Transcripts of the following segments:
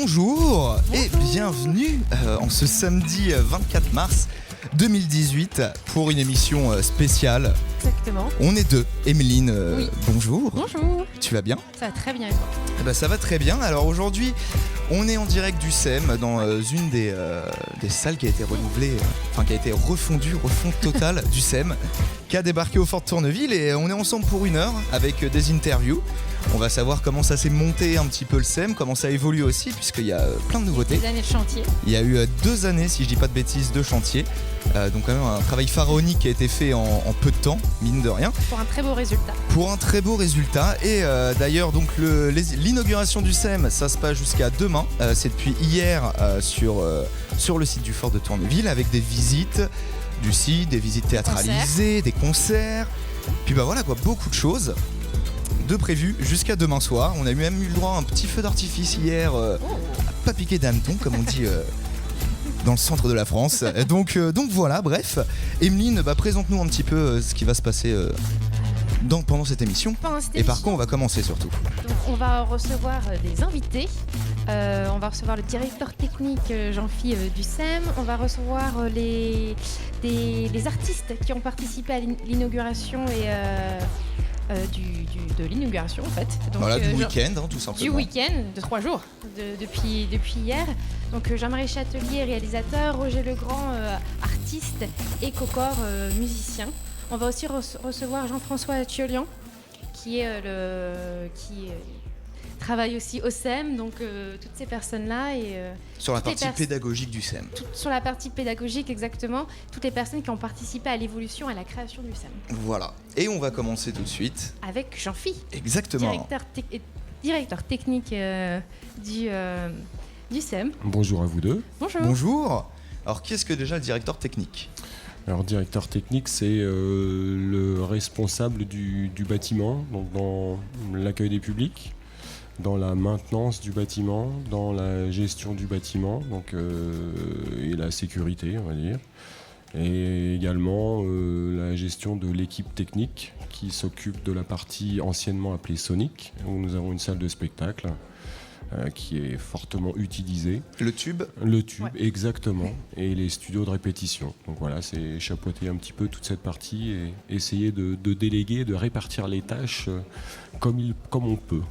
Bonjour et bienvenue en ce samedi 24 mars 2018 pour une émission spéciale. Exactement. On est deux. Emeline, Oui. bonjour. Bonjour. Tu vas bien ? Ça va très bien et toi ? Eh ben, ça va très bien. Alors aujourd'hui, on est en direct du SEM dans une des salles qui a été renouvelée, qui a été refonte totale du SEM, qui a débarqué au Fort de Tourneville et on est ensemble pour 1 heure avec des interviews. On va savoir comment ça s'est monté un petit peu le SEM, comment ça évolue aussi, puisqu'il y a plein de nouveautés. Des années de chantier. Il y a eu 2 années, si je dis pas de bêtises, de chantier. Donc quand même un travail pharaonique qui a été fait en peu de temps, mine de rien. Pour un très beau résultat. Pour un très beau résultat. Et d'ailleurs, donc l'inauguration du SEM, ça se passe jusqu'à demain. C'est depuis hier sur le site du Fort de Tourneville, avec des visites du site, des visites théâtralisées, des concerts. Puis bah voilà quoi, beaucoup de choses de prévues jusqu'à demain soir. On a même eu le droit à un petit feu d'artifice hier, pas piqué d'hameçon comme on dit dans le centre de la France. Donc voilà, bref. Emeline, présente-nous un petit peu ce qui va se passer pendant cette émission. Et par quoi on va commencer surtout. Donc, on va recevoir des invités. On va recevoir le directeur technique Jean-Philippe du SEM. On va recevoir les artistes qui ont participé à l'inauguration et de l'inauguration en fait. Donc, voilà, du week-end tout simplement. Du week-end, de 3 jours, depuis hier. Donc Jean-Marie Châtelier, réalisateur, Roger Legrand, artiste, et Cocor, musicien. On va aussi recevoir Jean-François Thiolian, qui travaille aussi au SEM, donc toutes ces personnes-là. Sur la partie pédagogique du SEM. Sur la partie pédagogique, exactement. Toutes les personnes qui ont participé à l'évolution, à la création du SEM. Voilà. Et on va commencer tout de suite. Avec Jean-Philippe. Exactement. Directeur technique du SEM. Bonjour à vous deux. Bonjour. Bonjour. Alors, qui est-ce que déjà le directeur technique ? Alors, directeur technique, c'est le responsable du bâtiment, donc dans l'accueil des publics, dans la maintenance du bâtiment, dans la gestion du bâtiment, donc, et la sécurité, on va dire. Et également la gestion de l'équipe technique qui s'occupe de la partie anciennement appelée Sonic, où nous avons une salle de spectacle qui est fortement utilisée. Le tube ? Le tube, ouais. Exactement. Et les studios de répétition. Donc voilà, c'est chapeauter un petit peu toute cette partie et essayer de déléguer, de répartir les tâches comme on peut.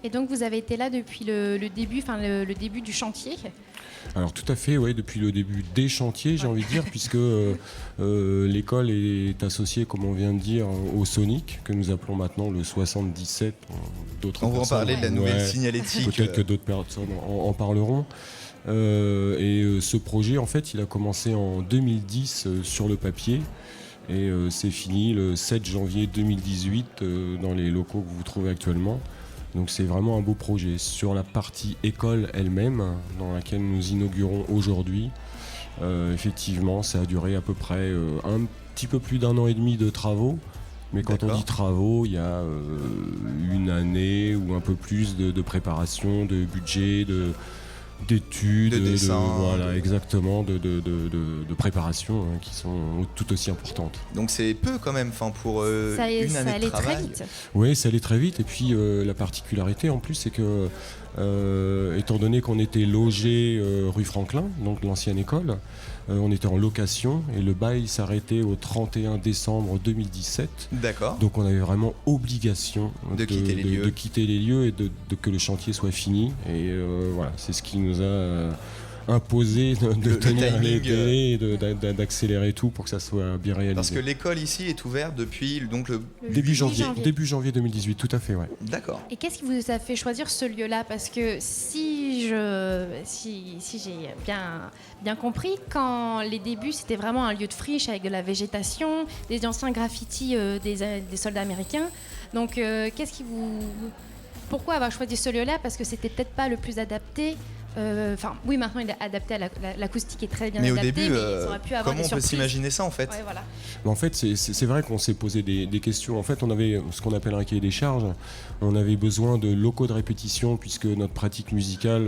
Et donc vous avez été là depuis le début du chantier. Alors tout à fait, oui, depuis le début des chantiers, j'ai envie de dire, puisque l'école est associée, comme on vient de dire, au Sonic, que nous appelons maintenant le 77. On va en parler de la nouvelle signalétique. Peut-être que d'autres personnes en parleront. Et ce projet, en fait, il a commencé en 2010 sur le papier. Et c'est fini le 7 janvier 2018 dans les locaux que vous trouvez actuellement. Donc c'est vraiment un beau projet. Sur la partie école elle-même, dans laquelle nous inaugurons aujourd'hui, effectivement, ça a duré à peu près un petit peu plus d'1 an et demi de travaux. Mais quand on dit travaux, il y a 1 année ou un peu plus de préparation, de budget, d'études, de dessin, voilà, exactement, de préparation qui sont tout aussi importantes. Donc c'est peu quand même, pour une année de travail. Très vite. Oui, ça allait très vite. Et puis la particularité en plus, c'est que étant donné qu'on était logé rue Franklin, donc l'ancienne école, on était en location et le bail s'arrêtait au 31 décembre 2017. D'accord. Donc on avait vraiment obligation de quitter les lieux et de que le chantier soit fini. Et voilà, c'est ce qui nous a imposé de tenir les délais et d'accélérer tout pour que ça soit bien réalisé. Parce que l'école ici est ouverte depuis donc le début janvier 2018, tout à fait, ouais. D'accord. Et qu'est-ce qui vous a fait choisir ce lieu-là ? Parce que si j'ai bien compris, quand les débuts c'était vraiment un lieu de friche avec de la végétation, des anciens graffitis des soldats américains. Donc pourquoi avoir choisi ce lieu-là ? Parce que c'était peut-être pas le plus adapté Oui, maintenant il est adapté à l'acoustique est très bien mais adaptée. au début, Mais ils auraient pu avoir comment des on peut surprises. s'imaginer ça en fait? Ouais, voilà. En fait, c'est vrai qu'on s'est posé des questions. En fait, on avait ce qu'on appelle un cahier des charges. On avait besoin de locaux de répétition puisque notre pratique musicale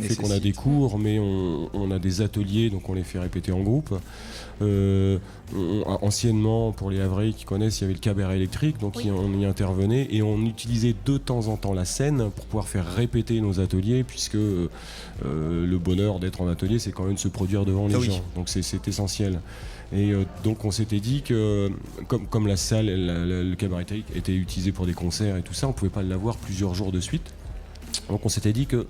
fait qu'on a des cours, mais on a des ateliers, donc on les fait répéter en groupe. Anciennement, pour les Havrais qui connaissent, il y avait le cabaret électrique, donc Oui. on y intervenait et on utilisait de temps en temps la scène pour pouvoir faire répéter nos ateliers, puisque le bonheur d'être en atelier, c'est quand même de se produire devant les gens. Donc c'est essentiel. Et donc on s'était dit que comme la salle, le cabaret électrique était utilisé pour des concerts et tout ça, on pouvait pas l'avoir plusieurs jours de suite. Donc on s'était dit que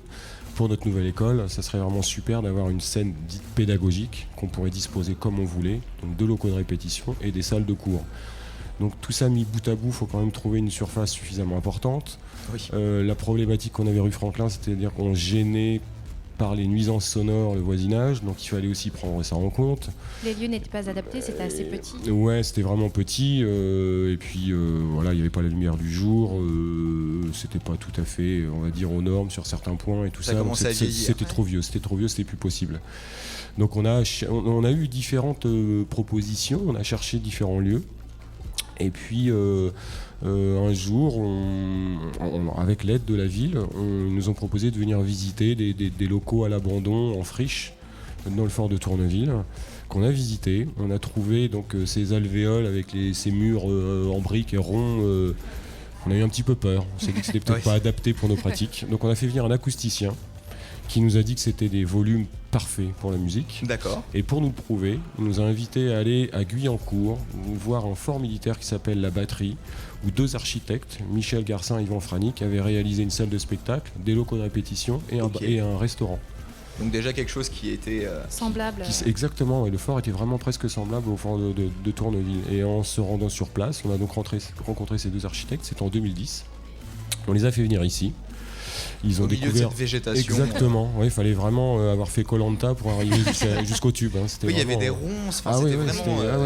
pour notre nouvelle école, ça serait vraiment super d'avoir une scène dite pédagogique qu'on pourrait disposer comme on voulait, donc 2 locaux de répétition et des salles de cours. Donc tout ça mis bout à bout, il faut quand même trouver une surface suffisamment importante. Oui. La problématique qu'on avait rue Franklin, c'est-à-dire qu'on gênait par les nuisances sonores le voisinage, donc il fallait aussi prendre ça en compte. Les lieux n'étaient pas adaptés, c'était assez petit. Ouais, c'était vraiment petit, et puis voilà, il n'y avait pas la lumière du jour, c'était pas tout à fait, on va dire, aux normes sur certains points et tout ça. Commençait à vieillir. C'était trop vieux, c'était plus possible. Donc on a eu différentes propositions, on a cherché différents lieux, et puis un jour, avec l'aide de la ville, ils nous ont proposé de venir visiter des locaux à l'abandon en friche dans le fort de Tourneville, qu'on a visité. On a trouvé donc ces alvéoles avec ces murs en briques et ronds. On a eu un petit peu peur. On s'est dit que c'était peut-être pas adapté pour nos pratiques. Donc on a fait venir un acousticien qui nous a dit que c'était des volumes parfaits pour la musique. D'accord. Et pour nous le prouver, il nous a invités à aller à Guyancourt, voir un fort militaire qui s'appelle La Batterie, où 2 architectes, Michel Garcin et Yvan Franick, avaient réalisé une salle de spectacle, des locaux de répétition et un restaurant. Donc déjà quelque chose qui était... Semblable. Exactement, et le fort était vraiment presque semblable au fort de Tourneville. Et en se rendant sur place, on a donc rencontré ces 2 architectes, c'était en 2010. On les a fait venir ici. Ils ont au milieu découvert de cette végétation. Exactement. Ouais, il fallait vraiment avoir fait Koh-Lanta pour arriver jusqu'au tube. Hein. Oui, il y avait des ronces.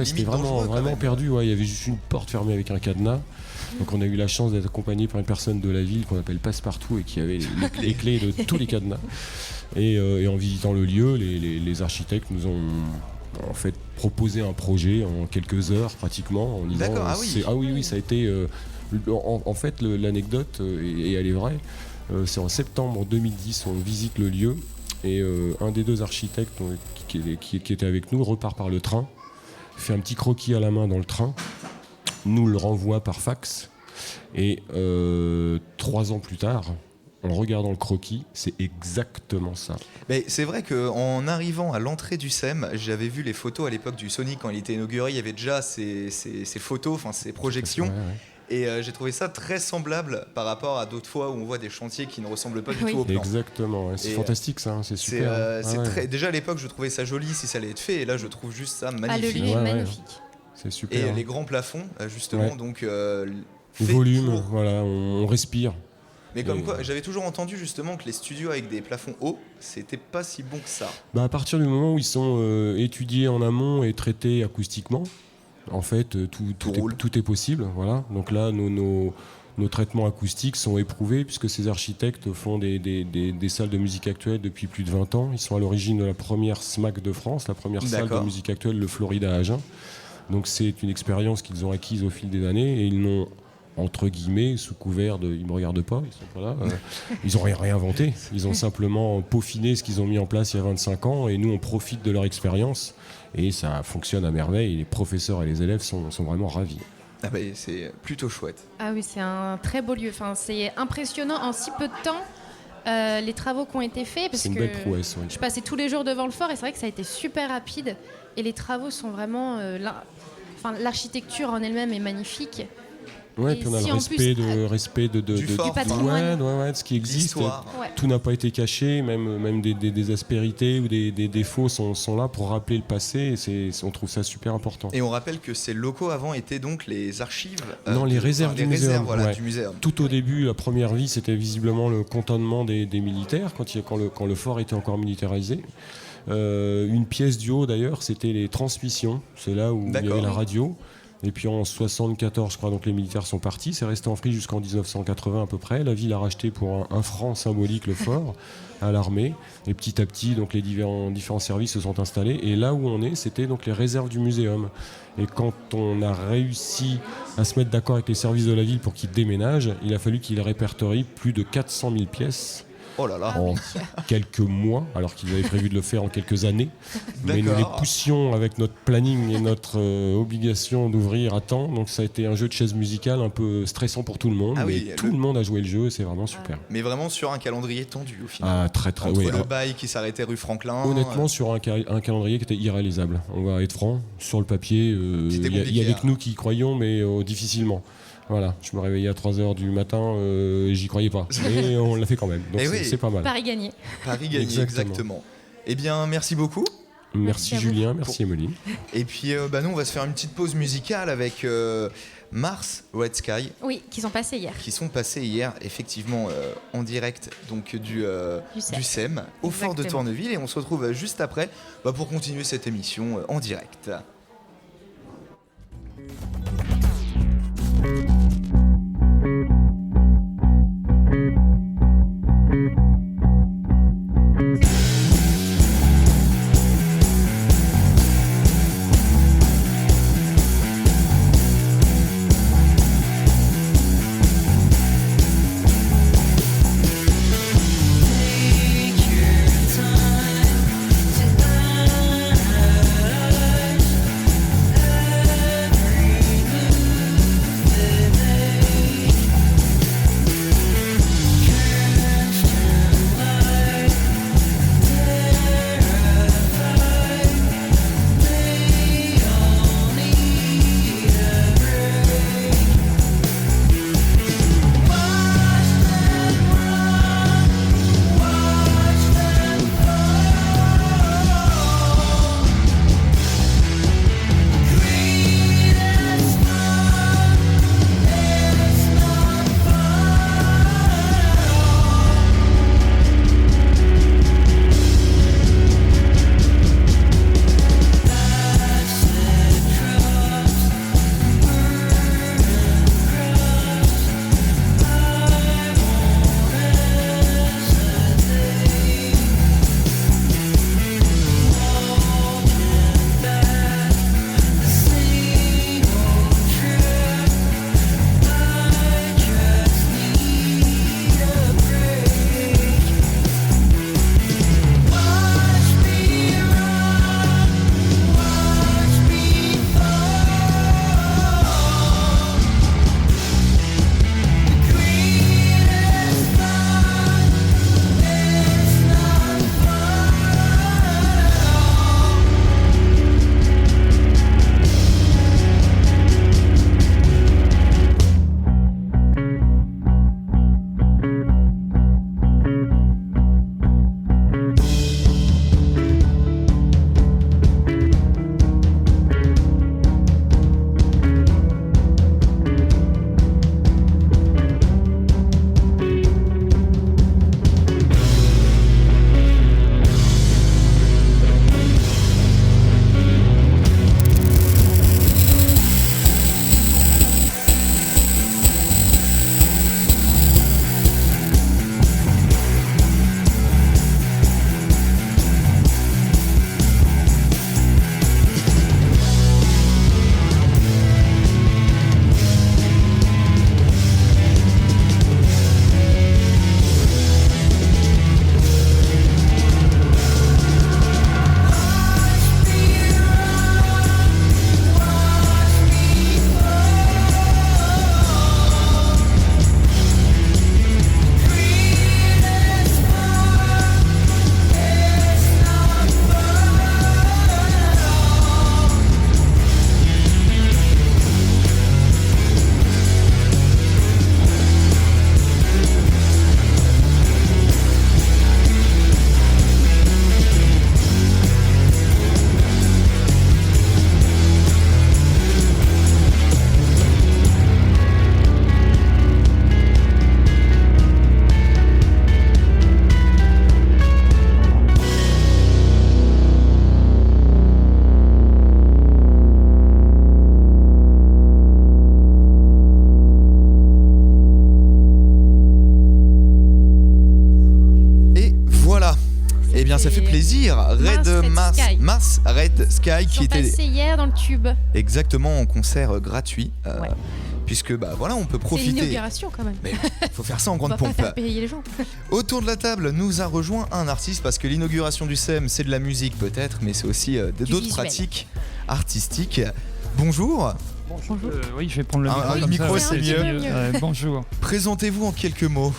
C'était vraiment perdu. Ouais, il y avait juste une porte fermée avec un cadenas. Donc on a eu la chance d'être accompagné par une personne de la ville qu'on appelle Passepartout et qui avait les clés de tous les cadenas. Et en visitant le lieu, les architectes nous ont en fait proposé un projet en quelques heures pratiquement. En disant, d'accord, oui, ça a été... en fait, l'anecdote, et elle est vraie, c'est en septembre 2010, on visite le lieu et un des 2 architectes qui était avec nous repart par le train, fait un petit croquis à la main dans le train, nous le renvoie par fax et 3 ans plus tard, en regardant le croquis, c'est exactement ça. Mais c'est vrai qu'en arrivant à l'entrée du SEM, j'avais vu les photos à l'époque du Sonic quand il était inauguré, il y avait déjà ces photos, enfin ces projections. Ouais. Et j'ai trouvé ça très semblable par rapport à d'autres fois où on voit des chantiers qui ne ressemblent pas du tout au plan. Exactement, ouais. C'est fantastique ça, c'est super. Déjà à l'époque je trouvais ça joli si ça allait être fait, et là je trouve juste ça magnifique. Le lieu est magnifique. C'est super. Et les grands plafonds justement, donc le volume, voilà, on respire. Mais comme quoi, j'avais toujours entendu justement que les studios avec des plafonds hauts, c'était pas si bon que ça. À partir du moment où ils sont étudiés en amont et traités acoustiquement, en fait, tout est possible. Voilà. Donc là, nos traitements acoustiques sont éprouvés puisque ces architectes font des salles de musique actuelle depuis plus de 20 ans. Ils sont à l'origine de la première SMAC de France, la première salle de musique actuelle, le Florida à Agen. Donc c'est une expérience qu'ils ont acquise au fil des années et ils n'ont, entre guillemets, sous couvert de... Ils me regardent pas, ils sont pas là. Ils n'ont rien inventé. Ils ont simplement peaufiné ce qu'ils ont mis en place il y a 25 ans et nous, on profite de leur expérience. Et ça fonctionne à merveille. Et les professeurs et les élèves sont vraiment ravis. Ah bah, c'est plutôt chouette. Ah oui, c'est un très beau lieu. Enfin, c'est impressionnant en si peu de temps. Les travaux qui ont été faits, parce c'est une belle prouesse, oui. Je passais tous les jours devant le fort et c'est vrai que ça a été super rapide. Et les travaux sont vraiment... l'architecture en elle-même est magnifique. Ouais, puis on a le respect de du patrimoine. De ce qui existe. Ouais. Tout n'a pas été caché, même des aspérités ou des défauts sont là pour rappeler le passé. On trouve ça super important. Et on rappelle que ces locaux avant étaient donc les archives. Non, les réserves du muséum. Du muséum. Tout au début, la première vie, c'était visiblement le cantonnement des militaires quand le fort était encore militarisé. Une pièce du haut d'ailleurs, c'était les transmissions. C'est là où il y avait la radio. Et puis en 74, je crois, donc les militaires sont partis. C'est resté en friche jusqu'en 1980 à peu près. La ville a racheté pour un franc symbolique le fort à l'armée. Et petit à petit, donc les différents services se sont installés. Et là où on est, c'était donc les réserves du muséum. Et quand on a réussi à se mettre d'accord avec les services de la ville pour qu'ils déménagent, il a fallu qu'ils répertorient plus de 400 000 pièces. Oh là là. En quelques mois, alors qu'ils avaient prévu de le faire en quelques années. Mais nous les poussions avec notre planning et notre obligation d'ouvrir à temps. Donc ça a été un jeu de chaises musicales un peu stressant pour tout le monde. Mais tout le monde a joué le jeu, c'est vraiment super. Mais vraiment sur un calendrier tendu au final. Ah, très très. Entre le bail qui s'arrêtait rue Franklin. Honnêtement, sur un calendrier qui était irréalisable. On va être franc, sur le papier, il y avait que nous qui y croyions, mais difficilement. Voilà, je me réveillais à 3h du matin et j'y croyais pas. Mais on l'a fait quand même, donc c'est pas mal. Paris gagné. Paris gagné, exactement. Eh bien, merci beaucoup. Merci Julien, merci Emeline. Et puis, nous, on va se faire une petite pause musicale avec Mars, Red Sky. Oui, qui sont passés hier. Qui sont passés hier, effectivement, en direct donc, du SEM, au Fort de Tourneville. Et on se retrouve juste après pour continuer cette émission en direct. Take your time tonight. bien, ça fait plaisir. Mars Red Sky Ils qui sont était passés hier dans le tube. exactement en concert gratuit. Ouais. Puisque voilà, on peut C'est profiter. l'inauguration quand même. Mais il faut faire ça en On grande va pas pompe. faire payer les gens. Autour de la table nous a rejoint un artiste parce que l'inauguration du SEM c'est de la musique peut-être, mais c'est aussi d'autres visuel. pratiques artistiques. Bonjour. Bonjour. Oui, je vais prendre le micro. le comme micro, ça, c'est mieux. Bonjour. Présentez-vous en quelques mots.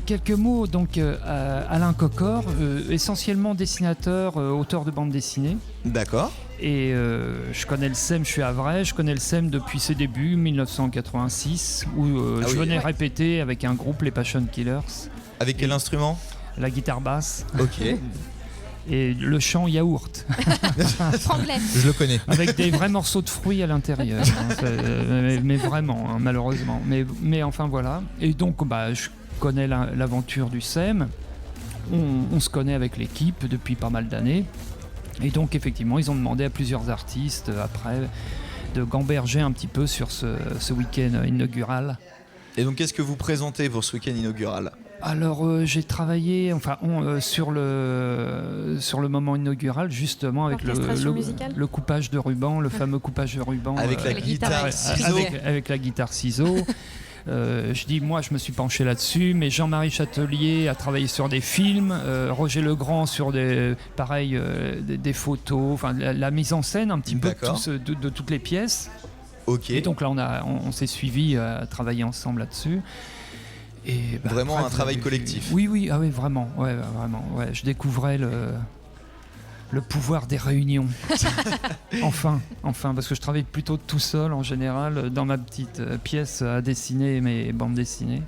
Quelques mots. Donc, Alain Cocor, essentiellement dessinateur, auteur de bande dessinée. D'accord. Et je connais le SEM, je suis à Havrais, je connais le SEM depuis ses débuts, 1986, où je venais répéter avec un groupe, les Passion Killers. Avec quel instrument? La guitare basse. Ok. Et le chant yaourt. Franglais. Je le connais. Avec des vrais morceaux de fruits à l'intérieur. Mais vraiment, hein, malheureusement. Mais enfin voilà. Et donc, je connais l'aventure du SEM. On se connaît avec l'équipe depuis pas mal d'années. Et donc, effectivement, ils ont demandé à plusieurs artistes, après, de gamberger un petit peu sur ce week-end inaugural. Et donc, qu'est-ce que vous présentez pour ce week-end inaugural? Alors, j'ai travaillé sur le moment inaugural, justement, avec le coupage de ruban, le fameux coupage de ruban. Avec la guitare ciseau. Avec la guitare ciseau. Moi, je me suis penché là-dessus, mais Jean-Marie Châtelier a travaillé sur des films, Roger Legrand sur des photos, enfin la mise en scène un petit peu de toutes les pièces. Ok. Et donc là, on s'est suivis à travailler ensemble là-dessus. Et vraiment après, un travail collectif. Oui, vraiment, vraiment. Ouais. Je découvrais le pouvoir des réunions. enfin, parce que je travaille plutôt tout seul en général dans ma petite pièce à dessiner mes bandes dessinées.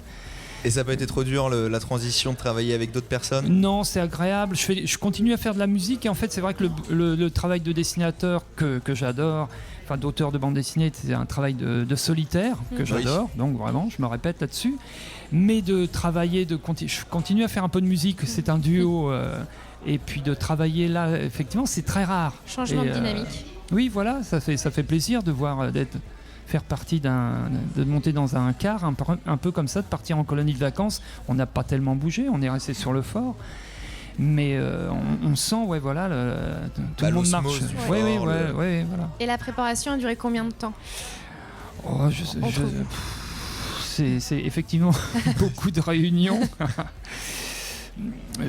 Et ça peut être trop dur la transition de travailler avec d'autres personnes? Non, c'est agréable. Je continue à faire de la musique et en fait c'est vrai que le travail de dessinateur que j'adore, enfin d'auteur de bande dessinée, c'est un travail de solitaire que j'adore. Donc vraiment, je me répète là-dessus. Mais de travailler, je continue à faire un peu de musique. C'est un duo. Et puis de travailler là, effectivement, c'est très rare. Changement de dynamique. Oui, voilà, ça fait plaisir de voir faire partie de monter dans un car, un peu comme ça, de partir en colonie de vacances. On n'a pas tellement bougé, on est resté sur le fort. Mais on sent, tout le monde marche. Oui, voilà. Et la préparation a duré combien de temps? C'est effectivement beaucoup de réunions.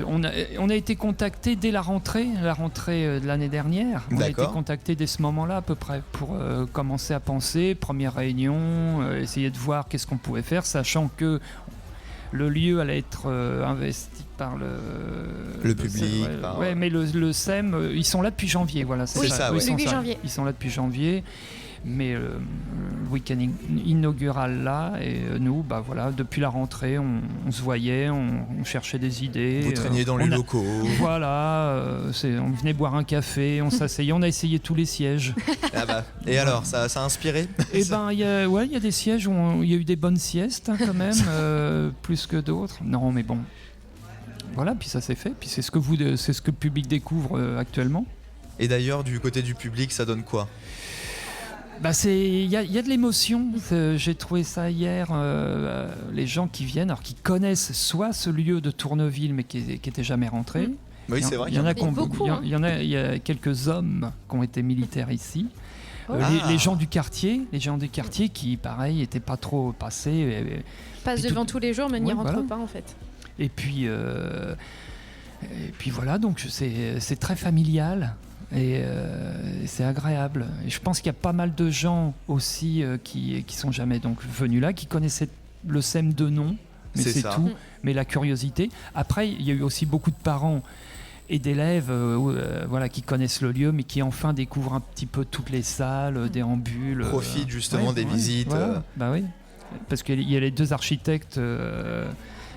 On a été contacté dès la rentrée de l'année dernière. On a été contacté dès ce moment-là à peu près pour commencer à penser, première réunion, essayer de voir qu'est-ce qu'on pouvait faire, sachant que le lieu allait être investi par le public. Mais le SEM, ils sont là depuis janvier. Voilà, c'est ça. Ils sont là depuis janvier. Mais le week-end inaugural là, et nous, depuis la rentrée, on se voyait, on cherchait des idées. Vous traîniez dans les locaux. Voilà, on venait boire un café, on s'asseyait, on a essayé tous les sièges. Et alors, ça a inspiré? Il y a des sièges où il y a eu des bonnes siestes quand même, plus que d'autres. Non, mais bon, voilà, puis ça s'est fait. Puis c'est ce que le public découvre actuellement. Et d'ailleurs, du côté du public, ça donne quoi? Il y a de l'émotion. J'ai trouvé ça hier. Les gens qui viennent, alors qui connaissent soit ce lieu de Tourneville, mais qui n'étaient jamais rentrés. Oui, c'est vrai. Il y a quelques hommes qui ont été militaires ici. Les gens du quartier, qui, pareil, n'étaient pas trop passés. Passent devant tous les jours, mais n'y rentrent pas en fait. Et puis voilà, donc c'est très familial. Et c'est agréable. Et je pense qu'il y a pas mal de gens aussi qui sont jamais venus là, qui connaissaient le SEM de nom, mais c'est tout. Mais la curiosité. Après, il y a eu aussi beaucoup de parents et d'élèves qui connaissent le lieu, mais qui enfin découvrent un petit peu toutes les salles, déambulent. Profitent justement des visites. Voilà. Oui, parce qu'il y a les deux architectes.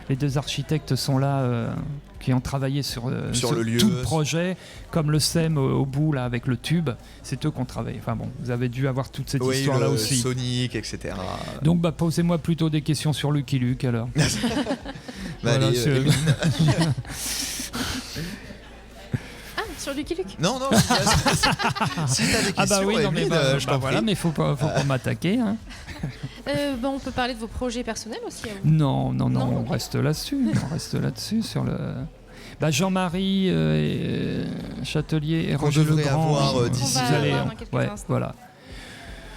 Les deux architectes sont là, qui ont travaillé sur le lieu, tout le projet, comme le SEM au bout là avec le tube. C'est eux qui ont travaillé. Enfin bon, vous avez dû avoir toute cette histoire là aussi. Sonic, etc. Donc posez-moi plutôt des questions sur Lucky Luke alors. Sur Lucky Luke? Non. Si t'as des questions, je t'en prie. Mais il faut pas m'attaquer. Hein. On peut parler de vos projets personnels aussi. Non, on reste là-dessus. On reste là-dessus sur le. Jean-Marie Châtelier et Qu'on Roger devrait Legrand. avoir d'ici On va Allez, avoir dans quelques instants. voilà.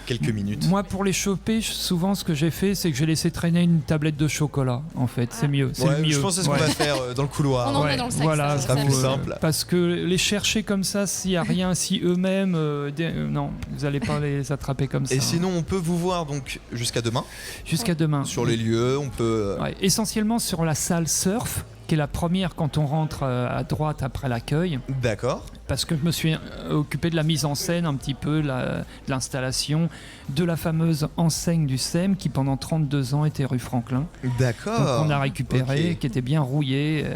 quelques minutes. Moi, pour les choper, souvent, ce que j'ai fait, c'est que j'ai laissé traîner une tablette de chocolat. En fait, c'est mieux. C'est Ouais, le mieux. je pense que c'est ce qu'on va faire dans le couloir. On en met dans le sac, voilà, ça sera plus simple. Parce que les chercher comme ça, s'il n'y a rien, si eux-mêmes, non, vous n'allez pas les attraper comme ça. Et sinon, on peut vous voir donc jusqu'à demain Jusqu'à demain. sur les lieux. On peut. Ouais, essentiellement sur la salle surf, qui est la première quand on rentre à droite après l'accueil, D'accord. parce que je me suis occupé de la mise en scène un petit peu, de l'installation de la fameuse enseigne du SEM qui pendant 32 ans était rue Franklin. D'accord. Donc on a récupéré, Ok. qui était bien rouillé.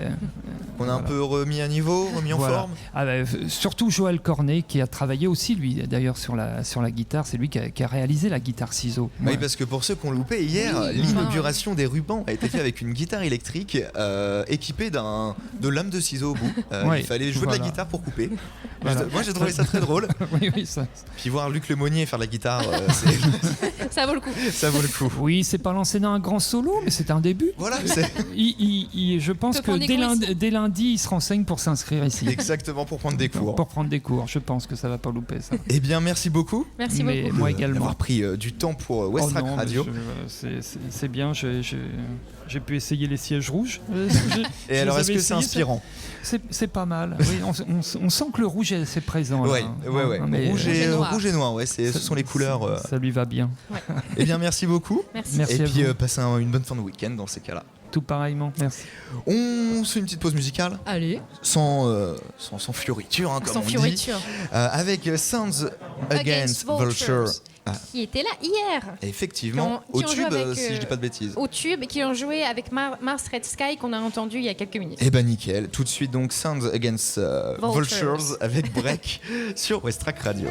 On a un peu remis à niveau, remis en Voilà. forme. Surtout Joël Cornet qui a travaillé aussi lui d'ailleurs sur la guitare, c'est lui qui a réalisé la guitare ciseau. Oui, parce que pour ceux qui ont loupé hier, Oui, l'inauguration des rubans a été faite avec une guitare électrique équipée de lames de ciseaux au bout. Ouais, Il fallait jouer de voilà. la guitare pour couper. Voilà. Moi j'ai trouvé ça très drôle. oui, ça. Puis voir Luc Lemonnier faire de la guitare, Ça vaut le coup. ça vaut le coup. Oui, c'est pas lancé dans un grand solo, mais c'est un début. Voilà, Je pense Peut que prendre des cours dès lundi, il se renseigne pour s'inscrire ici. exactement pour prendre des cours. Pour prendre des cours, je pense que ça va pas louper ça. Eh bien, merci beaucoup Merci Mais beaucoup. moi également. d'avoir pris du temps pour West Oh Track non, Radio. mais c'est bien, j'ai pu essayer les sièges rouges. Et alors, est-ce que c'est inspirant? C'est pas mal. Oui, on sent que le rouge est assez présent. Là, Ouais, hein. ouais. Mais, Rouge et noir, ouais, ce sont les couleurs. Ça lui va bien. Eh bien, merci beaucoup. Merci. Merci Et à puis, vous. passez une bonne fin de week-end dans ces cas-là. Tout pareillement, merci. On se fait une petite pause musicale, Allez, sans fioriture, hein, comme sans on dit, fioriture. avec Sounds Against Vulture. Ah. Qui était là hier. Effectivement, Qui au ont joué tube, avec, si je dis pas de bêtises. Au tube, qui ont joué avec Mars Red Sky qu'on a entendu il y a quelques minutes. Eh ben nickel, tout de suite donc Sounds Against Vultures. Vultures avec Break sur West Track Radio.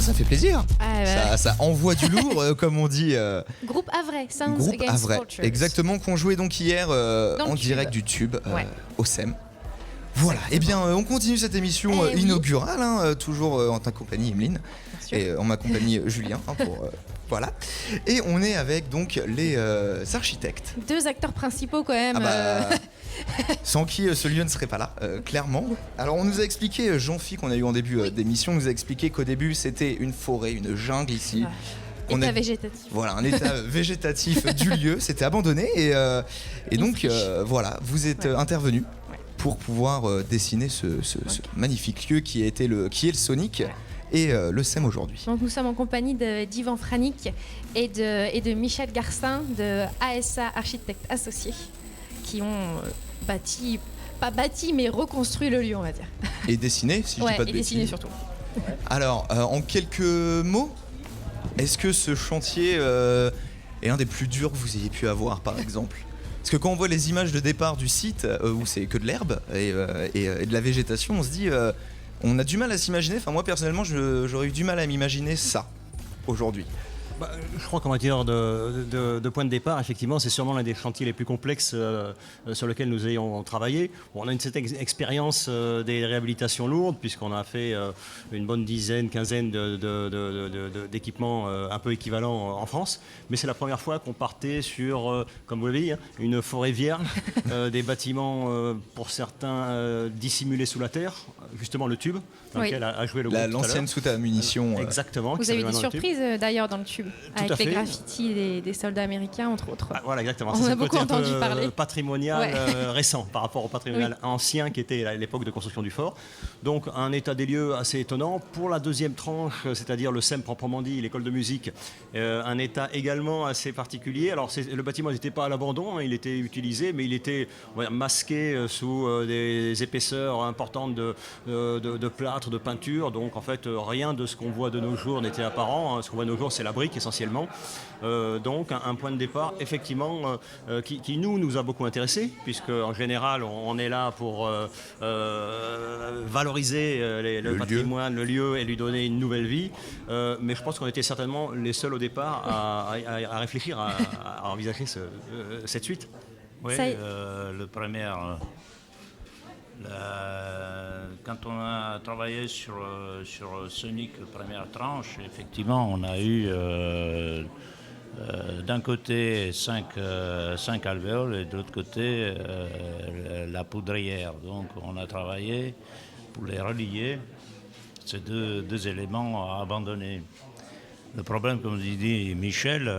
ça fait plaisir. Ah, ouais. Ça envoie du lourd, comme on dit. Groupe Havrais, Sounds Groupe Against Havrais. Cultures. Exactement, qu'on jouait donc hier en le direct Tube. du Tube Ouais. au SEM. Voilà, et bien on continue cette émission Eh oui. inaugurale, toujours en ta compagnie Emeline, Bien sûr. et en ma compagnie Julien, voilà. Et on est avec donc les architectes. 2 acteurs principaux quand même. Ah bah, sans qui ce lieu ne serait pas là, clairement. Alors on nous a expliqué, Jean-Phi qu'on a eu en début d'émission, nous a expliqué qu'au début c'était une forêt, une jungle ici. On État est- végétatif. Voilà, un état végétatif du lieu, c'était abandonné et donc friche. voilà, vous êtes intervenu pour pouvoir dessiner ce magnifique lieu qui est le Sonic et le SEM aujourd'hui. Donc nous sommes en compagnie d'Yvan Franick et de Michel Garcin de ASA Architectes Associés qui ont mais reconstruit le lieu, on va dire. Et dessiné, si je dis pas de et bêtises. dessiné surtout. Alors, en quelques mots, est-ce que ce chantier est un des plus durs que vous ayez pu avoir, par exemple ? Parce que quand on voit les images de départ du site, où c'est que de l'herbe et de la végétation, on se dit, on a du mal à s'imaginer, enfin moi personnellement, j'aurais eu du mal à m'imaginer ça, aujourd'hui. Je crois qu'en matière de point de départ, effectivement, c'est sûrement l'un des chantiers les plus complexes sur lesquels nous ayons travaillé. On a une certaine expérience des réhabilitations lourdes, puisqu'on a fait une bonne quinzaine d'équipements un peu équivalents en France. Mais c'est la première fois qu'on partait sur, comme vous l'avez dit, une forêt vierge, des bâtiments, pour certains, dissimulés sous la terre, justement le tube, dans Oui. lequel a joué le groupe tout à L'ancienne l'heure. soute à munitions. Exactement. qui Vous avez eu des s'appelle maintenant le Tube. surprises d'ailleurs dans le tube, à avec les fait. graffitis des soldats américains entre autres. Ah, voilà, exactement. On Ça, a c'est le beaucoup côté un peu, entendu parler. patrimonial Ouais. récent par rapport au patrimonial ancien qui était à l'époque de construction du fort. Donc un état des lieux assez étonnant. Pour la deuxième tranche, c'est-à-dire le SEM proprement dit, l'école de musique, un état également assez particulier. Alors le bâtiment n'était pas à l'abandon, il était utilisé, mais il était masqué sous des épaisseurs importantes de plâtre, de peinture. Donc en fait, rien de ce qu'on voit de nos jours n'était apparent. Ce qu'on voit de nos jours, c'est la brique essentiellement. Donc un point de départ effectivement qui nous a beaucoup intéressés, puisque en général on est là pour valoriser le patrimoine, le lieu et lui donner une nouvelle vie. Mais je pense qu'on était certainement les seuls au départ à réfléchir, à envisager cette suite. Oui, Ça y est. le premier, quand on a travaillé sur Sonic, première tranche, effectivement, on a eu d'un côté 5 alvéoles et de l'autre côté la poudrière. Donc on a travaillé pour les relier, ces deux éléments abandonnés. Le problème, comme dit Michel,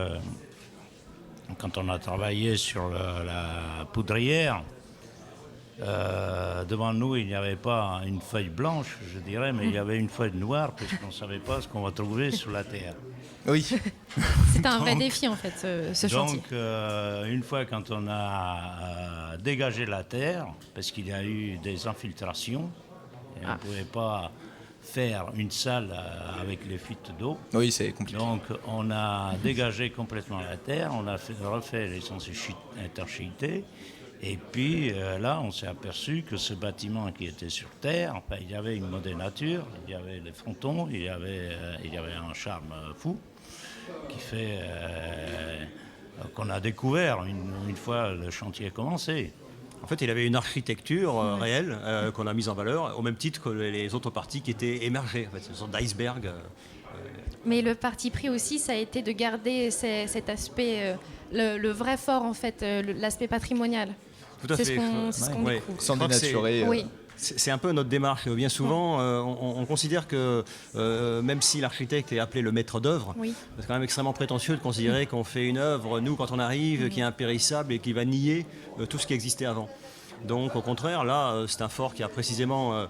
quand on a travaillé sur la poudrière, devant nous, il n'y avait pas une feuille blanche, je dirais, mais il y avait une feuille noire, puisqu'on ne savait pas ce qu'on va trouver sous la terre. Oui. C'était un vrai défi en fait, ce chantier. Donc, une fois quand on a dégagé la terre, parce qu'il y a eu des infiltrations, et on ne pouvait pas faire une salle avec les fuites d'eau. Oui, c'est compliqué. Donc, on a dégagé complètement la terre, on a refait les étanchéités. Et puis là, on s'est aperçu que ce bâtiment qui était sur terre, enfin, il y avait une modénature, il y avait les frontons, il y avait un charme fou qui fait qu'on a découvert une fois le chantier commencé. En fait, il avait une architecture réelle qu'on a mise en valeur, au même titre que les autres parties qui étaient émergées. En fait, c'est une sorte d'iceberg. Mais le parti pris aussi, ça a été de garder cet aspect, le vrai fort en fait, l'aspect patrimonial. Tout à C'est fait. ce qu'on découvre. Sans Je crois que dénaturer. Oui. C'est un peu notre démarche. Bien souvent, on considère que même si l'architecte est appelé le maître d'œuvre, Oui. c'est quand même extrêmement prétentieux de considérer qu'on fait une œuvre, nous, quand on arrive, qui est impérissable et qui va nier tout ce qui existait avant. Donc au contraire, là, c'est un fort qui a précisément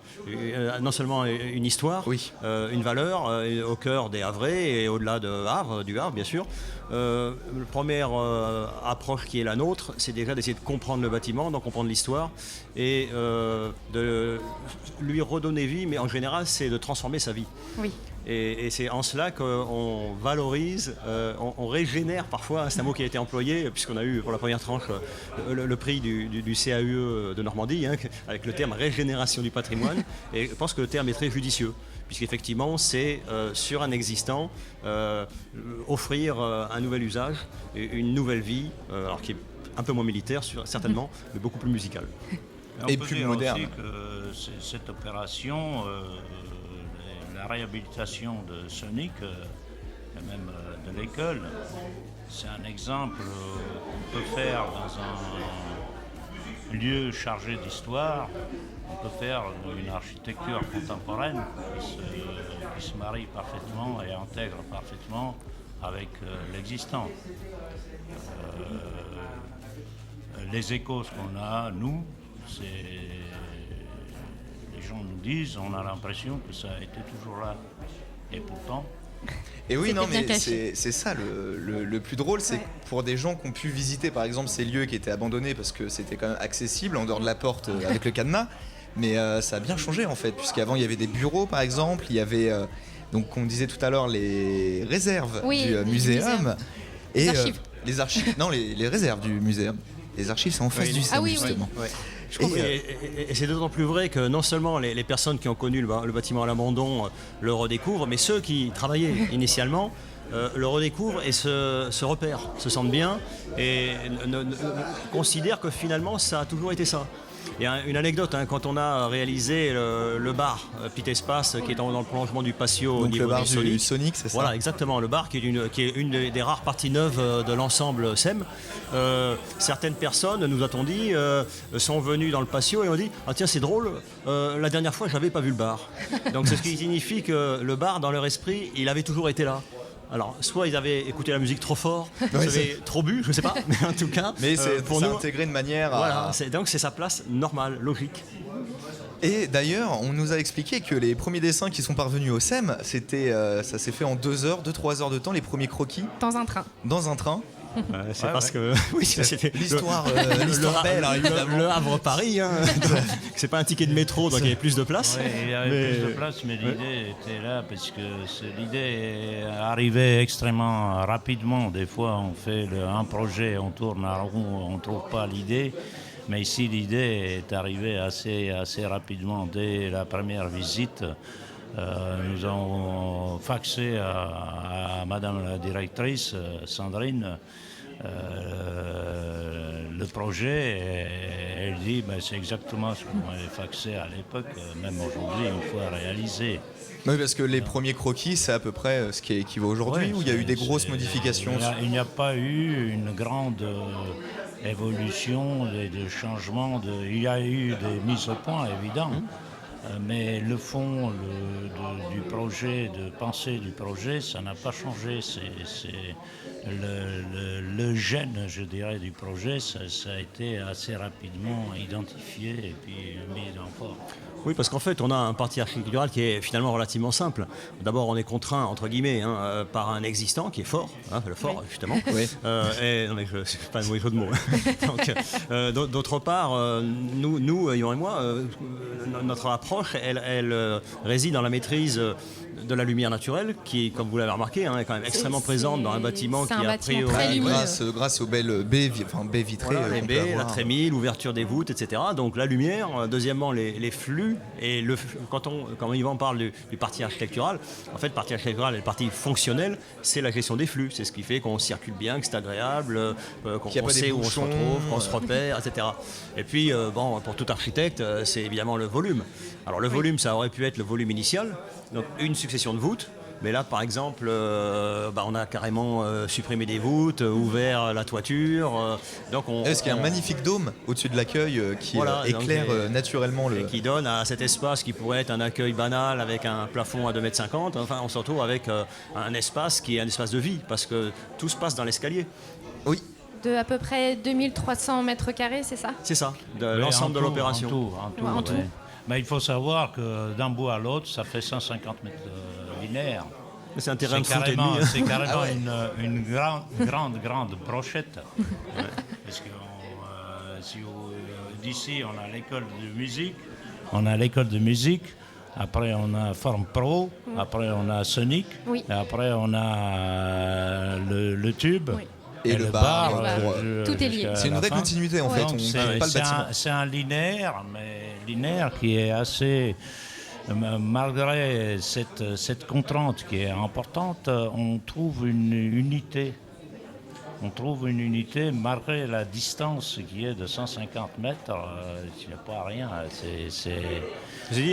non seulement une histoire, Oui. une valeur au cœur des Havrais et au-delà du Havre bien sûr. La première approche qui est la nôtre, c'est déjà d'essayer de comprendre le bâtiment, d'en comprendre l'histoire et de lui redonner vie, mais en général, c'est de transformer sa vie. Oui. Et c'est en cela qu'on valorise, on régénère parfois, c'est un mot qui a été employé, puisqu'on a eu pour la première tranche le prix du CAUE de Normandie, avec le terme régénération du patrimoine, et je pense que le terme est très judicieux, puisqu'effectivement c'est sur un existant offrir un nouvel usage, une nouvelle vie, alors qui est un peu moins militaire certainement, mais beaucoup plus musical. Et on peut plus dire moderne. aussi que cette opération, la réhabilitation de Sonic, et même de l'école, c'est un exemple qu'on peut faire dans un lieu chargé d'histoire. On peut faire une architecture contemporaine qui se marie parfaitement et intègre parfaitement avec l'existant. Les échos qu'on a, nous, les gens nous disent, on a l'impression que ça a été toujours là. Et pourtant... Et oui, C'était non, bien mais caché. c'est ça le plus drôle, c'est que pour des gens qui ont pu visiter par exemple ces lieux qui étaient abandonnés parce que c'était quand même accessible en dehors de la porte avec le cadenas, mais ça a bien changé en fait, puisqu'avant il y avait des bureaux par exemple, il y avait, donc on disait tout à l'heure, les réserves Oui, du du muséum. muséum. Et Les archives. les archives, non, les réserves du muséum. Les archives, c'est en face du SEM, oui, justement. Ouais. Et, Et c'est d'autant plus vrai que non seulement les personnes qui ont connu le bâtiment à l'abandon le redécouvrent, mais ceux qui travaillaient initialement le redécouvrent et se repèrent, se sentent bien et considèrent que finalement ça a toujours été ça. Il y a une anecdote, quand on a réalisé le bar Pit Espace qui est dans le prolongement du patio au donc niveau le bar du du Sonic, c'est ça? Voilà, exactement, le bar qui est une des rares parties neuves de l'ensemble SEM. Certaines personnes, nous a-t-on dit, sont venues dans le patio et ont dit « Ah tiens, c'est drôle, la dernière fois, je n'avais pas vu le bar. » Donc c'est ce qui signifie que le bar, dans leur esprit, il avait toujours été là. Alors, soit ils avaient écouté la musique trop fort, ils avaient trop bu, je sais pas, mais en tout cas, Mais c'est pour nous, intégré de manière voilà, à... donc c'est sa place normale, logique. Et d'ailleurs, on nous a expliqué que les premiers dessins qui sont parvenus au SEM, ça s'est fait en 2-3 heures de temps, les premiers croquis, Dans un train. dans un train. C'est parce que oui, c'était L'histoire le belle, hein, évidemment. le Havre-Paris, c'est pas un ticket de métro, donc il y avait plus de place. Oui, il y avait plus de place, mais l'idée était là parce que l'idée est arrivée extrêmement rapidement. Des fois, on fait un projet, on tourne à rond, on ne trouve pas l'idée. Mais ici, l'idée est arrivée assez rapidement. Dès la première visite, nous avons faxé à Madame la directrice, Sandrine, le projet, et elle dit c'est exactement ce qu'on m'avait faxé à l'époque, même aujourd'hui une fois réalisé. Oui, parce que les premiers croquis, c'est à peu près ce qui équivaut aujourd'hui, où il y a eu des grosses modifications. Il n'y a pas eu une grande évolution, de changements. Il y a eu des mises au point, évidemment. Mais le fond du projet, de pensée du projet, ça n'a pas changé. C'est le gène, je dirais, du projet, ça a été assez rapidement identifié et puis mis en forme. Oui, parce qu'en fait, on a un parti architectural qui est finalement relativement simple. D'abord, on est contraint, entre guillemets, par un existant qui est fort, le fort, justement. Oui. Non, mais c'est pas un mauvais jeu de mots. Donc, d'autre part, nous, Yvan et moi, notre approche, elle réside dans la maîtrise de la lumière naturelle, qui, comme vous l'avez remarqué, est quand même extrêmement présente dans un bâtiment qui a priori... très lumineux. Grâce aux belles baies vitrées. Voilà, les qu'on peut baies, la avoir. trémie, l'ouverture des voûtes, etc. Donc la lumière, deuxièmement les flux, et quand Yvan parle du parti architectural, en fait le parti architectural et le parti fonctionnel, c'est la gestion des flux, c'est ce qui fait qu'on circule bien, que c'est agréable, qu'on sait où on se retrouve, qu'on se repère, etc. Et puis pour tout architecte, c'est évidemment le volume. Alors le volume, ça aurait pu être le volume initial, donc une succession de voûtes. Mais là, par exemple, on a carrément supprimé des voûtes, ouvert la toiture. Est-ce qu'il y a un magnifique dôme au-dessus de l'accueil qui éclaire naturellement et qui donne à cet espace qui pourrait être un accueil banal avec un plafond à 2,50 m, enfin, on se retrouve avec un espace qui est un espace de vie, parce que tout se passe dans l'escalier. Oui. De à peu près 2300 mètres carrés, c'est ça? C'est ça, l'ensemble de l'opération. En tout. Mais il faut savoir que d'un bout à l'autre, ça fait 150 mètres linéaires. C'est un terrain de foot et demi. C'est carrément une grande brochette. Parce que d'ici, on a l'école de musique. Après, on a Forme Pro. Après, on a Sonic. Oui. Et après, on a le tube. Oui. Et le bar. Tout est lié. C'est une vraie continuité en fait. Donc, On ne pas le bâtiment. C'est un linéaire, mais linéaire qui est assez malgré cette contrainte qui est importante, on trouve une unité. On trouve une unité malgré la distance qui est de 150 mètres. Ce n'est pas rien.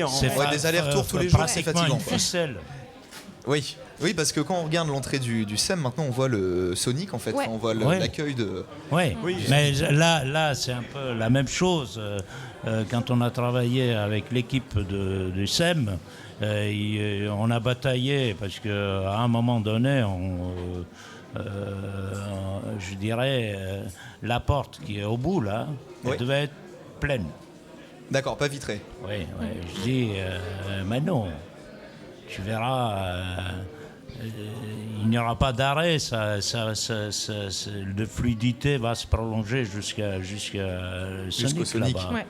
On voit des allers-retours tous les jours, c'est fatigant. Une ficelle. Oui, parce que quand on regarde l'entrée du SEM, maintenant on voit le Sonic en fait, on voit l'accueil de... Oui, mais là c'est un peu la même chose. Quand on a travaillé avec l'équipe du SEM, on a bataillé parce qu'à un moment donné, je dirais, la porte qui est au bout là, elle devait être pleine. D'accord, pas vitrée. Oui, je dis, mais non. Tu verras, il n'y aura pas d'arrêt, de fluidité va se prolonger jusqu'à Sonic là-bas. Ouais.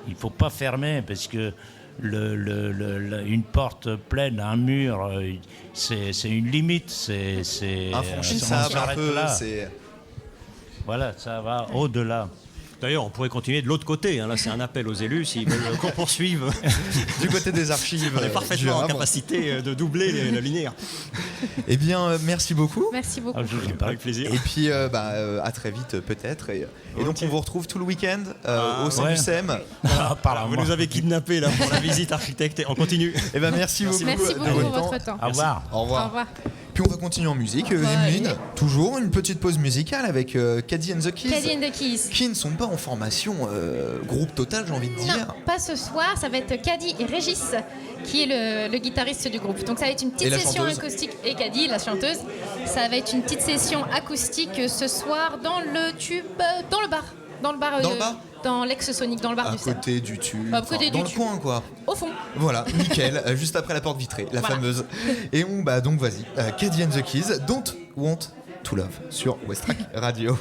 Il ne faut pas fermer parce que une porte pleine, un mur, c'est une limite. C'est infranchissable un peu. Voilà, ça va au-delà. D'ailleurs, on pourrait continuer de l'autre côté. Là, c'est un appel aux élus s'ils veulent qu'on poursuive. Du côté des archives. On est parfaitement en capacité de doubler la linéaire. Eh bien, merci beaucoup. Merci beaucoup. Avec plaisir. Et puis, à très vite peut-être. Et donc, on vous retrouve tout le week-end au sein du SEM. Vous nous avez kidnappés là pour la visite architecte. On continue. Eh bien, merci beaucoup. Merci beaucoup pour votre temps. Au revoir. Au revoir. Puis on va continuer en musique. Emeline, toujours une petite pause musicale avec Caddy and the Keys. Caddy and the Keys. Qui ne sont pas en formation groupe total, j'ai envie de dire. Non, pas ce soir. Ça va être Caddy et Régis qui est le guitariste du groupe. Donc ça va être une petite session acoustique. Et Caddy, la chanteuse. Ça va être une petite session acoustique ce soir dans le bar. Dans le bar dans l'ex-Sonic, dans le bar du SEM. À côté du tube. Dans le coin, quoi. Au fond. Voilà, nickel. Juste après la porte vitrée, la fameuse. Et donc vas-y. Caddy and the Keys, Don't Want to Love sur Westrack Radio.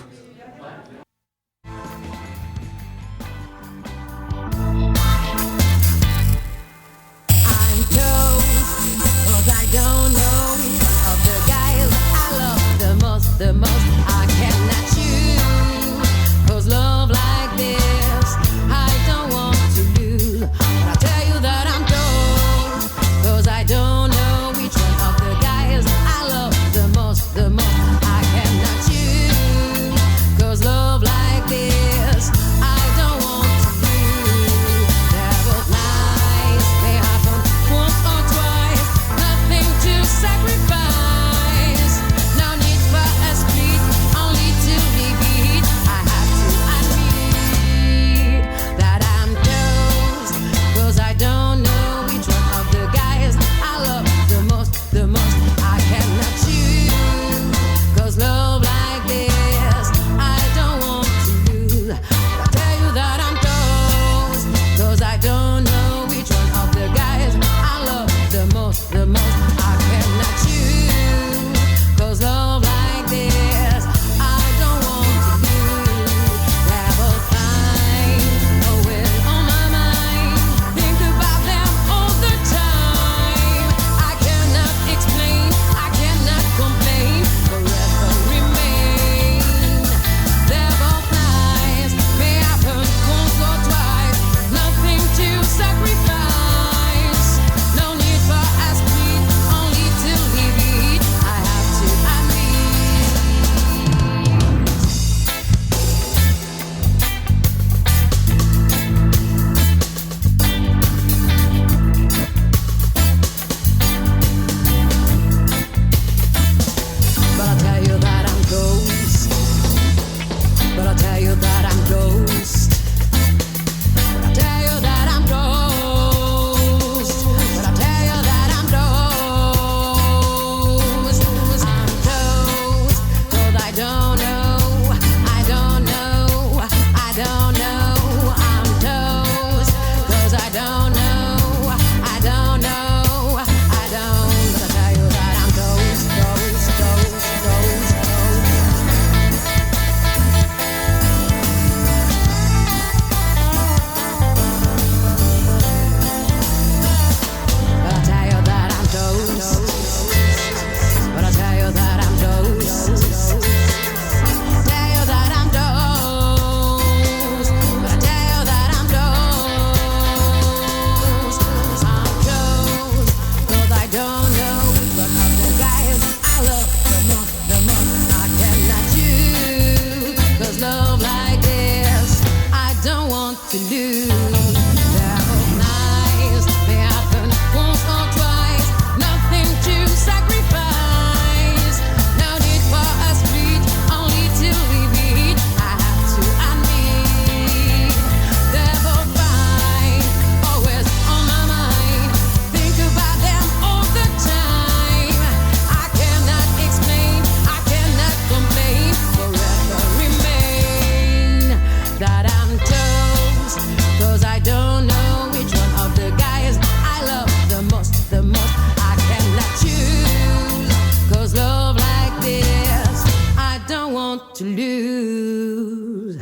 to lose.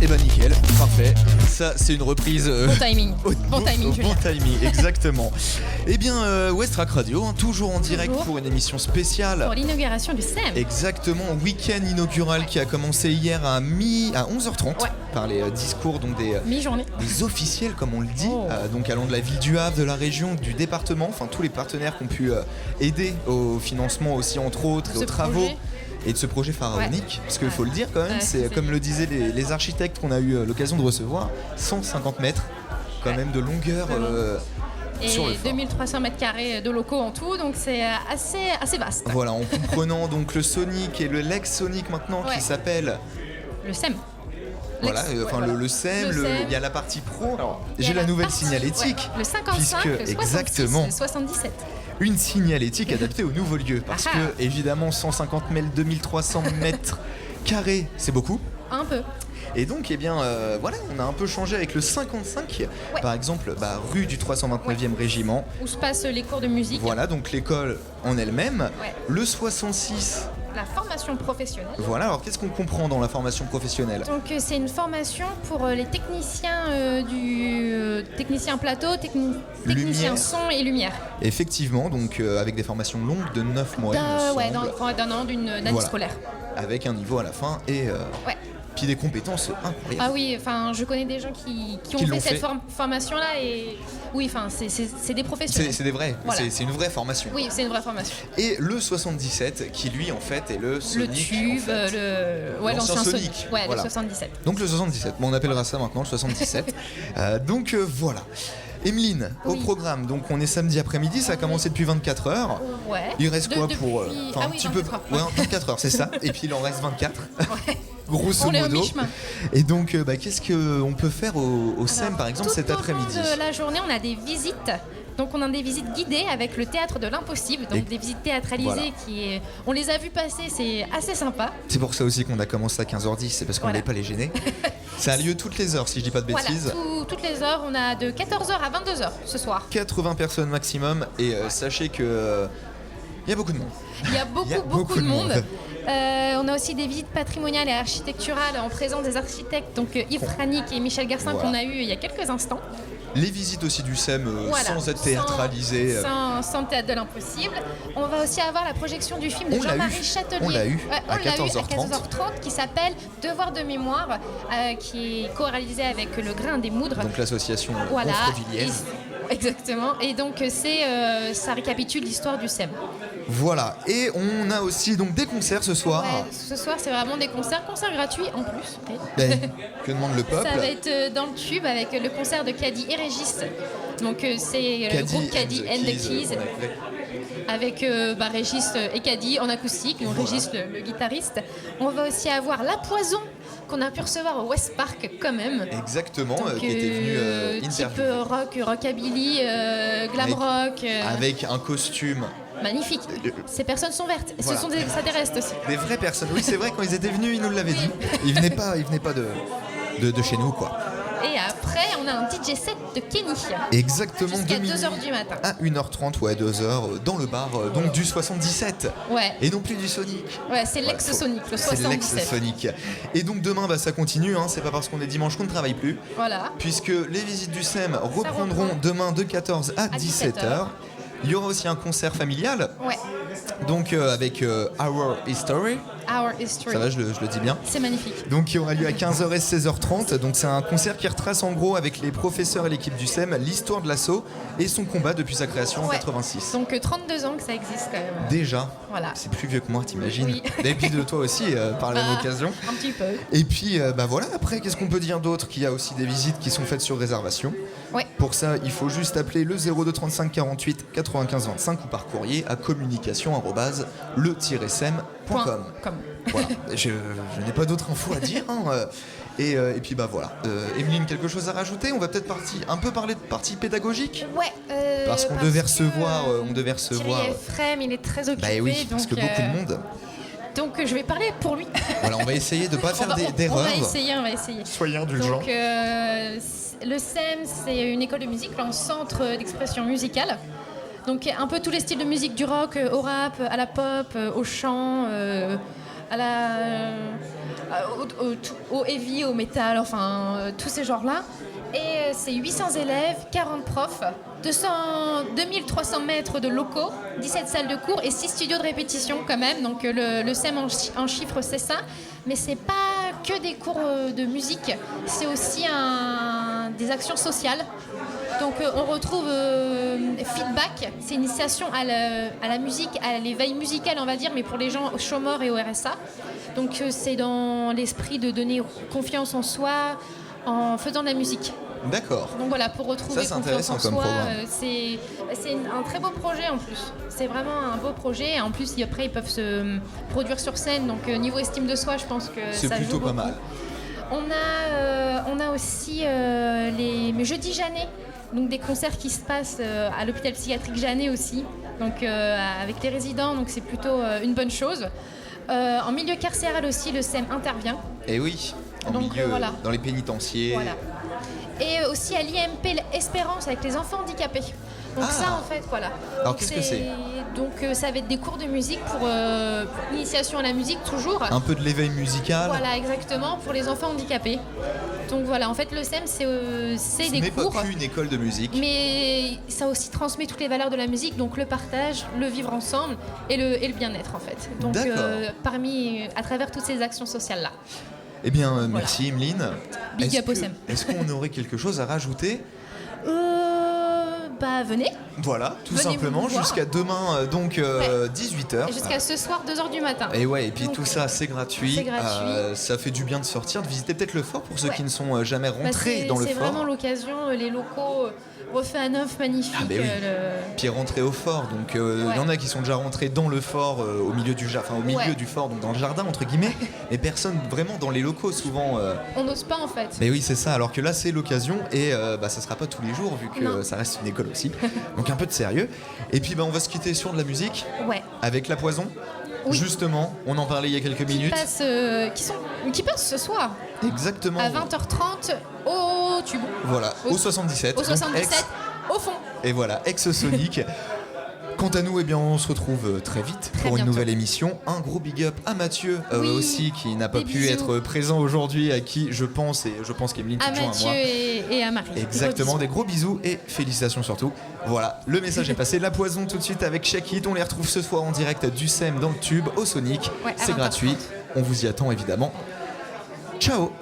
Et bah nickel, parfait. Ça c'est une reprise. Bon timing. Bon timing, Julien. Bon timing, exactement. Eh bien, Westrack Radio, hein, toujours en direct Toujours. pour une émission spéciale. Pour l'inauguration du SEM. Exactement, week-end inaugural qui a commencé hier à 11h30 Ouais. par les discours donc Mi-journée. des officiels comme on le dit, Oh. donc allant de la ville du Havre, de la région, du département, enfin tous les partenaires qui ont pu aider au financement aussi entre autres et Ce aux travaux. projet. Et de ce projet pharaonique, parce qu'il faut le dire quand même, Ouais, c'est c'est- comme le disaient les architectes qu'on a eu l'occasion de recevoir, 150 mètres quand même de longueur sur le Et fort. 2300 mètres carrés de locaux en tout, donc c'est assez vaste. Voilà, en comprenant donc le Sonic et le Lex Sonic maintenant Ouais. qui s'appelle, Le SEM. voilà, Lex- enfin ouais, le SEM, Le SEM. il y a la partie pro. Alors, Il y a j'ai la nouvelle partie- signalétique, ouais, le 55, puisque le 66, exactement. le 77. Une signalétique adaptée au nouveau lieu, parce Ah ah. que évidemment 150 mètres, 2300 mètres carrés, c'est beaucoup. Un peu. Et donc, eh bien, voilà, on a un peu changé avec le 55, Ouais. par exemple, rue du 329e régiment. Où se passent les cours de musique. Voilà, donc l'école en elle-même. Ouais. Le 66, La formation professionnelle. voilà, alors qu'est-ce qu'on comprend dans la formation professionnelle? Donc c'est une formation pour les techniciens technicien plateau, technicien Lumière. son et lumière. Effectivement, donc avec des formations longues de 9 mois, il me Ouais, semble, d'un an, d'année Voilà. scolaire. avec un niveau à la fin et Ouais. puis des compétences incroyables. Ah oui, enfin, je connais des gens qui ont Qui l'ont fait cette fait. formation-là et oui, enfin, c'est des professionnels. C'est des vrais, Voilà. c'est une vraie formation. Oui, c'est une vraie formation. Et le 77, qui lui en fait est le Sonic. Le tube, en fait. L'ancien l'ancien Sonic. Sonic. Ouais, Voilà. le 77. Donc le 77, bon, on appellera ça maintenant le 77. Donc voilà. Emeline, au Oui. programme, donc on est samedi après-midi, ça a commencé depuis 24 heures. Ouais. Il reste quoi Depuis- pour. Ah un oui, petit peu. 24 heures. Ouais, 24 heures, c'est ça. Et puis il en reste 24. Ouais. Grosso On est au modo. mi-chemin. Et donc, qu'est-ce qu'on peut faire au SEM Alors, par exemple tout cet au long après-midi? de la journée, on a des visites. Donc on a des visites guidées avec le théâtre de l'impossible, donc Et- des visites théâtralisées voilà. on les a vues passer, c'est assez sympa. C'est pour ça aussi qu'on a commencé à 15h10, c'est parce qu'on Voilà. voulait pas les gêner. Ça a lieu toutes les heures, si je dis pas de Voilà, bêtises. toutes les heures, on a de 14h à 22h ce soir. 80 personnes maximum, et sachez que. Il y a beaucoup de monde. Il y a Il y a beaucoup de monde. On a aussi des visites patrimoniales et architecturales en présence des architectes, donc Yves Franic et Michel Garcin Voilà. qu'on a eu il y a quelques instants. Les visites aussi du SEM Voilà. sans être théâtralisées. Sans le théâtre de l'impossible. On va aussi avoir la projection du film de On l'a Jean-Marie eu. Châtelier. On l'a eu Ouais, à on l'a eu 14h30. 14h30 qui s'appelle Devoir de mémoire, qui est co-réalisé avec le Grain des Moudres. Donc l'association Voilà. Gonfrevilliers. Exactement. Et donc ça récapitule l'histoire du SEM. Voilà. Et on a aussi donc des concerts ce soir. Ouais, ce soir, c'est vraiment des concerts gratuits en plus. Ouais. Ben, que demande le peuple? Ça va être dans le tube avec le concert de Caddy et Régis. Donc c'est le groupe Caddy and the Keys. Avec Régis et Caddy en acoustique, donc Régis le guitariste. On va aussi avoir La Poison qu'on a pu recevoir au West Park quand même. Exactement, Donc, qui était venu type interviewer. rockabilly, glam Avec- rock. Avec un costume. Magnifique. Ces personnes sont vertes. Voilà. Ce sont des extraterrestres aussi. Des vraies personnes. Oui, c'est vrai, quand ils étaient venus, ils nous l'avaient dit. Ils venaient pas de chez nous, quoi. Et après, on a un DJ set de Kenny. Exactement, Jusqu'à de minuit 2h du matin. à 1h30, ouais, 2h, dans le bar, donc du 77. Ouais. Et non plus du Sonic. Ouais, c'est l'ex-Sonic, le C'est 77. l'ex-Sonic. Et donc demain, ça continue, hein, c'est pas parce qu'on est dimanche qu'on ne travaille plus. Voilà. Puisque les visites du SEM reprendront reprend. demain de 14 à 17h. Il y aura aussi un concert familial, Ouais. donc avec Our History. Our History. Ça va, je le dis bien. C'est magnifique. Donc qui aura lieu à 15h et 16h30. Donc c'est un concert qui retrace en gros avec les professeurs et l'équipe du SEM l'histoire de l'assaut et son combat depuis sa création en Ouais. 86. Donc 32 ans que ça existe quand même. Déjà, Voilà. c'est plus vieux que moi, t'imagines. Oui. Et puis de toi aussi, par la même Ah, occasion. Un petit peu. Et puis voilà, après qu'est-ce qu'on peut dire d'autre? Qu'il y a aussi des visites qui sont faites sur réservation. Ouais. Pour ça, il faut juste appeler le 02 35 48 95 25 ou par courrier à communication@le-sem.com. Comme. Voilà, je n'ai pas d'autres infos à dire. Hein. Et puis voilà. Emeline, quelque chose à rajouter? On va peut-être un peu parler de partie pédagogique. Ouais. Parce qu'on devait recevoir. Thierry Ephrem, il est très occupé. Bah oui, donc, parce que beaucoup de monde. Donc je vais parler pour lui. Voilà, on va essayer de ne pas faire on d'erreurs. va essayer. Soyez indulgents. Donc le SEM, c'est une école de musique, un centre d'expression musicale. Donc un peu tous les styles de musique, du rock au rap, à la pop, au chant, au heavy, au metal, enfin tous ces genres-là. Et c'est 800 élèves, 40 profs, 2300 mètres de locaux, 17 salles de cours et 6 studios de répétition quand même. Donc le SEM en chiffres, c'est ça. Mais c'est pas que des cours de musique, c'est aussi des actions sociales. Donc on retrouve Feedback, c'est une initiation à la musique, à l'éveil musical on va dire, mais pour les gens chômeurs et au RSA. Donc c'est dans l'esprit de donner confiance en soi en faisant de la musique. D'accord. Donc voilà, pour retrouver Ça, c'est confiance en intéressant comme soi, programme. c'est un très beau projet en plus. C'est vraiment un beau projet. Et en plus, après, ils peuvent se produire sur scène. Donc niveau estime de soi, je pense que C'est ça plutôt joue pas beaucoup. mal. On a aussi les jeudis Jeannet, donc des concerts qui se passent à l'hôpital psychiatrique Jeannet aussi, donc avec les résidents, donc c'est plutôt une bonne chose. En milieu carcéral aussi, le SEM intervient. Et oui, en Donc, milieu, voilà. dans les pénitenciers. Voilà. Et aussi à l'IMP Espérance avec les enfants handicapés. Donc Ah. ça en fait, voilà. Alors, Donc, qu'est-ce que c'est ? Donc ça va être des cours de musique pour initiation à la musique toujours. Un peu de l'éveil musical. Voilà, exactement, pour les enfants handicapés. Donc voilà, en fait, le SEM, c'est Ce des n'est cours, pas qu'une école de musique. mais ça aussi transmet toutes les valeurs de la musique, donc le partage, le vivre ensemble et le bien-être, en fait. Donc, D'accord. à travers toutes ces actions sociales-là. Eh bien, merci Emeline. Big up au SEM. Est-ce qu'on aurait quelque chose à rajouter ? Venez. Voilà, tout Venez simplement, vous voir. jusqu'à demain, donc 18h. Et jusqu'à ce soir, 2h du matin. Et ouais, et puis Donc, tout ça, c'est gratuit. c'est gratuit. Ça fait du bien de sortir, de visiter peut-être le fort pour ceux Ouais. qui ne sont jamais rentrés dans le C'est fort. vraiment l'occasion, les locaux refaits à neuf, magnifiques. Ah, ben oui. Puis rentrer au fort, donc il y en a qui sont déjà rentrés dans le fort, au milieu du fort, donc dans le jardin entre guillemets, mais personne vraiment dans les locaux souvent. On n'ose pas en fait. Mais oui, c'est ça. Alors que là, c'est l'occasion et ça sera pas tous les jours vu que Non. ça reste une école aussi. Donc un peu de sérieux. Et puis on va se quitter sur de la musique Ouais. avec La Poison. Oui. Justement, on en parlait il y a quelques minutes. Qui passe ce soir Exactement. à 20h30 au tube. Voilà, au 77. Au donc 77, au fond. Et voilà, ex-Sonic. Quant à nous, on se retrouve très vite Très pour une bientôt. nouvelle émission. Un gros big up à Mathieu Oui, aussi qui n'a pas des pu bisous. être présent aujourd'hui, à qui je pense qu'Emeline À te joint à Mathieu moi. et à Marie. Exactement, des gros bisous et félicitations surtout. Voilà, le message est passé. La Poison tout de suite avec Shakit. On les retrouve ce soir en direct du SEM dans le tube au Sonic. Ouais, à C'est 20h30. gratuit. On vous y attend évidemment. Ciao.